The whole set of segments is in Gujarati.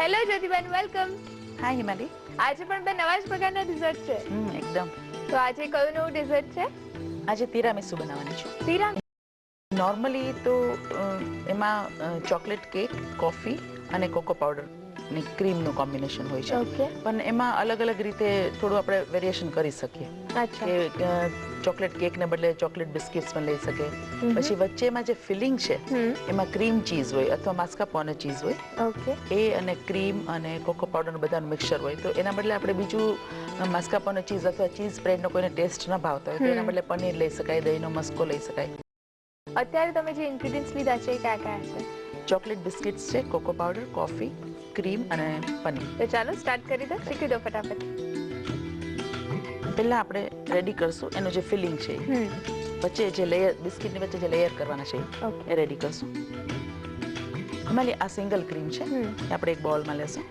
Hello Jyotiben, welcome. Hi Himali. આજે પણ બે નવા જ પ્રકારના ડિઝર્ટ છે. એકદમ. તો આજે કયું નવું ડિઝર્ટ છે? આજે તિરામીસુ બનાવવાની છું. તિરામીસુ નોર્મલી તો એમાં ચોકલેટ કેક, કોફી અને કોકો પાવડર ની ક્રીમનું કોમ્બિનેશન હોય છે. ઓકે. પણ એમાં અલગ અલગ રીતે થોડું આપણે વેરિએશન કરી શકીએ. અચ્છા. કે ચોકલેટ કેકને બદલે ચોકલેટ બિસ્કિટ્સ પણ લઈ શકે. પછી વચ્ચેમાં જે ફિલિંગ છે એમાં ક્રીમ ચીઝ હોય અથવા માસ્કાપોને ચીઝ હોય. ઓકે. એ અને ક્રીમ અને કોકો પાવડરનું બધાનું મિક્સચર હોય. તો એના બદલે આપણે બીજું માસ્કાપોને ચીઝ અથવા ચીઝ સ્પ્રેડનો કોઈને ટેસ્ટ ન ભાવતો હોય તો એના બદલે પનીર લઈ શકાય, દહીંનો મસ્કો લઈ શકાય. અત્યારે તમે જે ઇન્ગ્રેડિયન્ટ્સ લીધા છે એ કયા કયા છે? ચોકલેટ બિસ્કિટ્સ છે, કોકો પાવડર, કોફી, ક્રીમ અને પનીર. તો ચાલો સ્ટાર્ટ કરી દો, શીખી દો ફટાફટ. પહેલા આપણે રેડી કરશું એનું જે ફિલિંગ છે વચ્ચે જે લેયર બિસ્કિટની વચ્ચે જે લેયર કરવાના છે એ રેડી કરશું. એમાં આ સિંગલ ક્રીમ છે એ આપણે એક બોલમાં લેશું.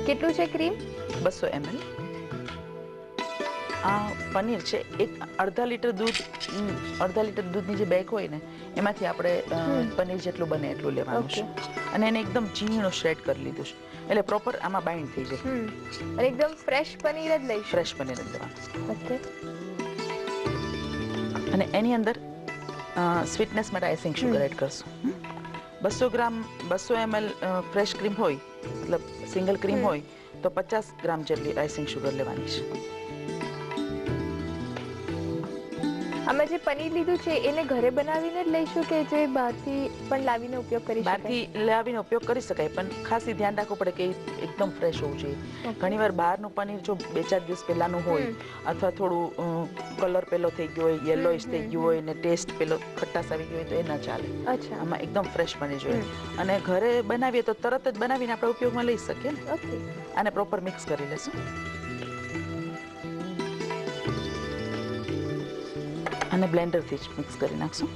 કેટલું છે ક્રીમ? 200 ml. આ પનીર છે, અડધા લીટર દૂધની જે બેગ હોય ને એમાંથી આપણે પનીર જેટલું બને એટલું લેવાનું છે. અને એને એકદમ ઝીણું શ્રેડ કરી લીધું છે એટલે પ્રોપર આમાં બાઇન્ડ થઈ જાય. અને એકદમ ફ્રેશ પનીર જ લઈશું. ફ્રેશ પનીર જ લેવાનું. ઓકે. અને એની અંદર સ્વીટનેસ માટે આઈસિંગ શુગર એડ કરશું. 200 ml ફ્રેશ ક્રીમ હોય મતલબ સિંગલ ક્રીમ હોય તો 50 ગ્રામ જેટલી આઈસિંગ શુગર લેવાની છે. આમાં જે પનીર લીધું છે એને ઘરે બનાવીને જ લઈશું કે જે બહારથી પણ લાવીને ઉપયોગ કરી શકાય? બહારથી લાવીને ઉપયોગ કરી શકાય પણ ખાસી ધ્યાન રાખવું પડે કે એકદમ ફ્રેશ હોવું જોઈએ. ઘણીવાર બહારનું પનીર જો 2-4 દિવસ પહેલાનું હોય અથવા થોડું કલર પેલો થઈ ગયો હોય, યલોઇશ થઈ ગયું હોય ને ટેસ્ટ પેલો ખટ્ટાશ આવી ગયો હોય તો એ ન ચાલે. અચ્છા. આમાં એકદમ ફ્રેશ પનીર જોઈએ. અને ઘરે બનાવીએ તો તરત જ બનાવીને આપણે ઉપયોગમાં લઈ શકીએ ને. ઓકે. આને પ્રોપર મિક્સ કરી લેશું. અને બ્લેન્ડરથી જ મિક્સ કરી નાખશું.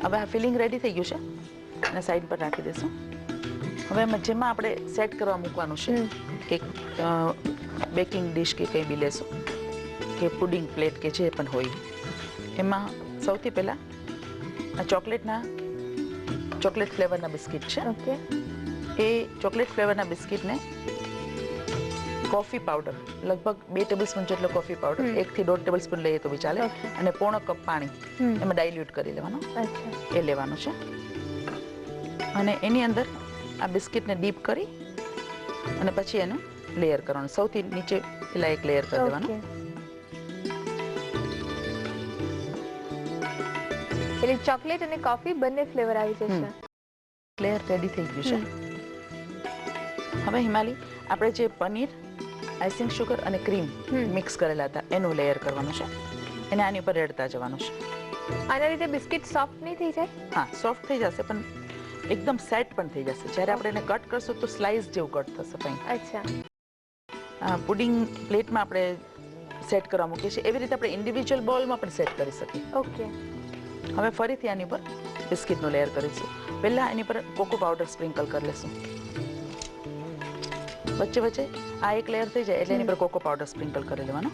હવે આ ફિલિંગ રેડી થઈ ગયું છે અને સાઈડ પર રાખી દઈશું. હવે જેમાં આપણે સેટ કરવા મૂકવાનું છે એક બેકિંગ ડીશ કે કંઈ બી લેશું કે પુડિંગ પ્લેટ કે જે પણ હોય એમાં સૌથી પહેલાં આ ચોકલેટ ફ્લેવરના બિસ્કિટ છે. ઓકે. એ ચોકલેટ ફ્લેવરના બિસ્કિટને કોફી પાવડર લગભગ 2 ટેબલસ્પૂન જેટલો કોફી પાવડર 1 થી 1.5 ટેબલસ્પૂન લઈએ તો બી ચાલે. અને પોણો કપ પાણી એમાં ડાયલ્યુટ કરી લેવાનું. એ લેવાનું છે. અને એની અંદર આ બિસ્કિટને ડીપ કરી અને પછી એનું લેયર કરવાનું. સૌથી નીચે પેલા એક લેયર કરી દેવાનું. એટલે ચોકલેટ અને કોફી બંને ફ્લેવર આવી જશે. લેયર રેડી થઈ ગયું છે. હવે હિમાલી આપણે જે પનીર, આઈસિંગ શુગર અને ક્રીમ મિક્સ કરેલા હતા એનું લેયર કરવાનું છે. એને આની ઉપર રેડતા જવાનું છે. આના લીધે બિસ્કિટ સોફ્ટ નહીં થઈ જાય? હા, સોફ્ટ થઈ જશે પણ એકદમ સેટ પણ થઈ જશે. જ્યારે આપણે એને કટ કરશું તો સ્લાઇસ જેવું કટ થશે કંઈ. અચ્છા. પુડિંગ પ્લેટમાં આપણે સેટ કરવા મૂકીએ છીએ એવી રીતે આપણે ઇન્ડિવિજ્યુઅલ બોલમાં પણ સેટ કરી શકીએ. ઓકે. હવે ફરીથી આની પર બિસ્કિટનું લેયર કરીશું. પહેલાં એની પર કોકો પાવડર સ્પ્રિંકલ કરી લઈશું. વચ્ચે વચ્ચે આ એક લેયર થઈ જાય એટલે એની પર કોકો પાવડર સ્પ્રિંકલ કરી લેવાનો.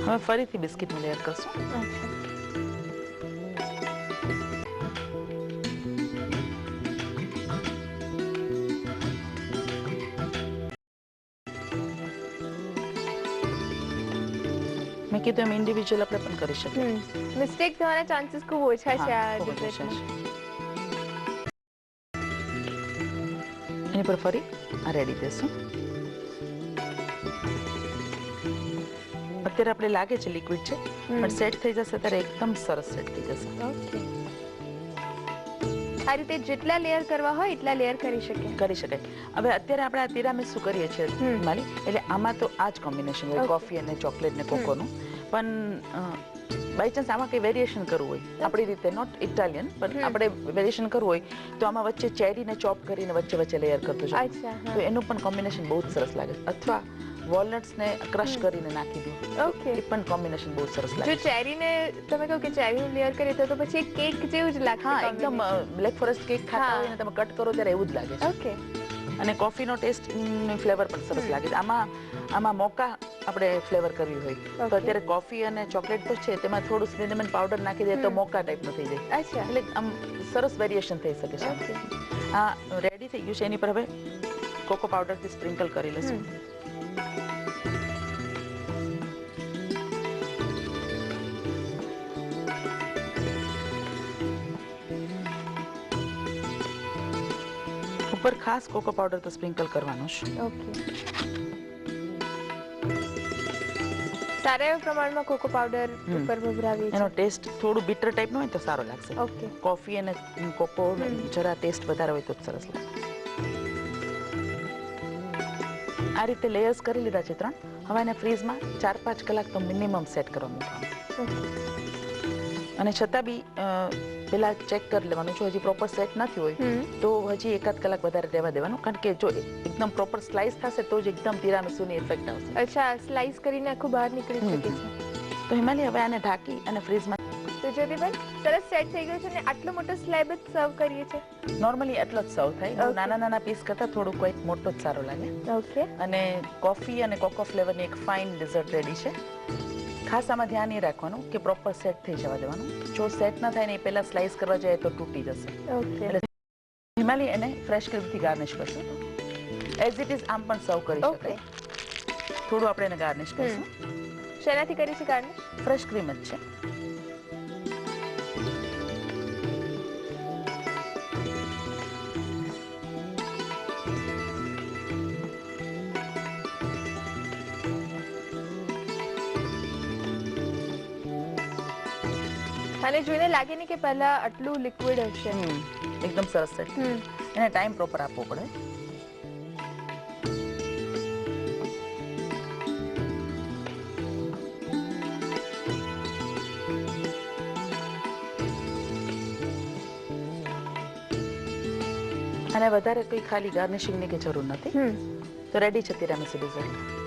હવે ફરીથી બિસ્કિટનું લેયર કરશું. મેં કીધું એમ ઇન્ડિવિજ્યુઅલ આપણે પણ કરી શકીએ. મિસ્ટેક થવાના ચાન્સીસ ખૂબ ઓછા છે આ ડિઝર્ટમાં. એની પર ફરી આ રેડી દેશું. અત્યારે આપણે લાગે છે લિક્વિડ છે પણ સેટ થઈ જશે ત્યારે એકદમ સરસ સેટ થઈ જશે. ઓકે. આ રીતે જેટલા લેયર કરવા હોય એટલા લેયર કરી શકાય. હવે અત્યારે આપણે આ તિરામીસુ કરીએ છીએ માલી એટલે આમાં તો આ જ કોમ્બિનેશન હોય કોફી અને ચોકલેટ ને કોકોનું. પણ બાય ચાન્સ આમાં કંઈ વેરિએશન કરવું હોય આપણી રીતે નોટ ઇટાલિયન પણ આપણે વેરિએશન કરવું હોય તો આમાં વચ્ચે ચેરીને ચોપ કરીને વચ્ચે લેયર કરતું છે. તો એનું પણ કોમ્બિનેશન બહુ જ સરસ લાગે. અથવા વોલનટ્સને ક્રશ કરીને નાખી દઉં. ઓકે. એ પણ કોમ્બિનેશન બહુ સરસ લાગે. જો ચેરીને તમે કહો કે ચેરીનું લેયર કરીએ તો પછી કેક જેવું જ લાગે. હા, એકદમ બ્લેક ફોરેસ્ટ કેક ખાતા હોય ને તમે કટ કરો ત્યારે એવું જ લાગે છે. ઓકે. અને કોફીનો ટેસ્ટ ફ્લેવર પણ સરસ લાગે છે. આમાં મોકા આપણે ફ્લેવર કરવી હોય તો Okay. અત્યારે કોફી અને ચોકલેટ તો છે, તેમાં થોડું સિનેમન પાવડર નાખી દે તો મોકા ટાઈપનું થઈ જાય. અચ્છા. એટલે આમ સરસ વેરિએશન થઈ શકે છે. ઓકે. આ રેડી થઈ ગયું છે. એની પર હવે કોકો પાવડરથી સ્પ્રિંકલ કરી લઈશું. ઉપર ખાસ કોકો પાવડર તો સ્પ્રિંકલ કરવાનું છે. ઓકે. સારા એવા પ્રમાણમાં કોકો પાવડર ઉપર ભભરાવીએ એનો છીએ. ટેસ્ટ થોડું બીટર ટાઈપનો હોય તો સારો લાગશે. ઓકે. કોફી અને કોકો જરા ટેસ્ટ વધારે હોય તો જ સરસ લાગે. આ રીતે લેયર્સ કરી લીધા છે 3. હવે એને ફ્રીઝમાં 4-5 કલાક તો મિનિમમ સેટ કરવા મૂકવાનું. ઓકે. અને છતાં બી પેલા ચેક કરી લેવાનું, જો હજી પ્રોપર સેટ નથી હોય તો હજી 1-8 કલાક વધારે રહેવા દેવાનું, કારણ કે જો એકદમ પ્રોપર સ્લાઇસ થશે તો જ એકદમ તિરામિસુની ઇફેક્ટ આવશે. અચ્છા, સ્લાઇસ કરીને આખું બહાર નીકળી શકે છે. તો હિમાલી હવે આને ઢાંકી અને ફ્રીઝમાં તો જ્યોતિબેન સરસ સેટ થઈ ગયો છે ને આટલો મોટો સ્લેબ જ સર્વ કરીએ છીએ. નોર્મલી એટલો જ સર્વ થાય. બહુ Okay. નાના પીસ કરતાં થોડું કોઈ મોટો જ સારો લાગે. ઓકે. અને કોફી અને કોકો ફ્લેવરની એક ફાઇન ડિઝર્ટ રેડી છે. ખાસ આમાં ધ્યાન એ રાખવાનું કે પ્રોપર સેટ થઈ જવા દેવાનું. જો સેટ ના થાય ને એ પહેલા સ્લાઇસ કરવા જાય તો તૂટી જશે. ઓકે. એટલે હિમાલી એને ફ્રેશ ક્રીમથી ગાર્નિશ કરશું. એઝ ઇટ ઇઝ આમ પણ સર્વ કરી ઓકે. શકાય. થોડું આપણે એને ગાર્નિશ કરીશું. શેનાથી કરી છે ગાર્નિશ? ફ્રેશ ક્રીમ જ છે. અને જોઈને લાગે ને કે પહેલા આટલું લિક્વિડ હશે. એકદમ સરસ સેટ. એને ટાઈમ પ્રોપર આપવો પડે. અને વધારે કંઈ ખાલી ગાર્નિશિંગની કે જરૂર નથી. તો રેડી છે તિરામિસુ ડિઝર્ટ.